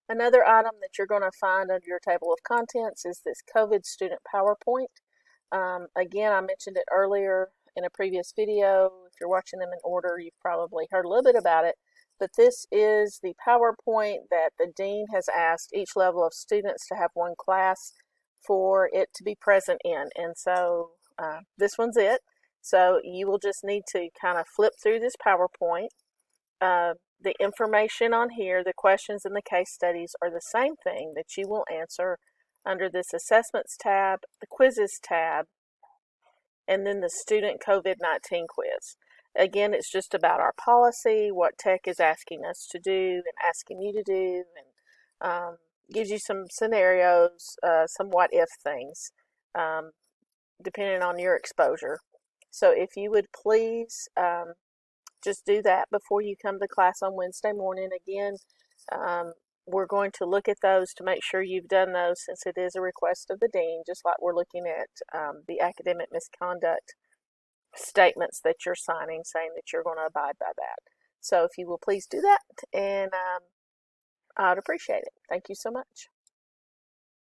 Another item that you're going to find under your table of contents is this COVID student PowerPoint. Again, I mentioned it earlier in a previous video. If you're watching them in order, you've probably heard a little bit about it. But this is the PowerPoint that the dean has asked each level of students to have one class for it to be present in. And so this one's it. So you will just need to kind of flip through this PowerPoint. The information on here, the questions and the case studies are the same thing that you will answer under this Assessments tab, the Quizzes tab, and then the Student COVID-19 quiz. Again, it's just about our policy, what tech is asking us to do and asking you to do, and gives you some scenarios, some what-if things, depending on your exposure. So if you would please just do that before you come to class on Wednesday morning. Again, we're going to look at those to make sure you've done those, since it is a request of the dean, just like we're looking at the academic misconduct statements that you're signing, saying that you're going to abide by that. So if you will please do that, and I'd appreciate it. Thank you so much.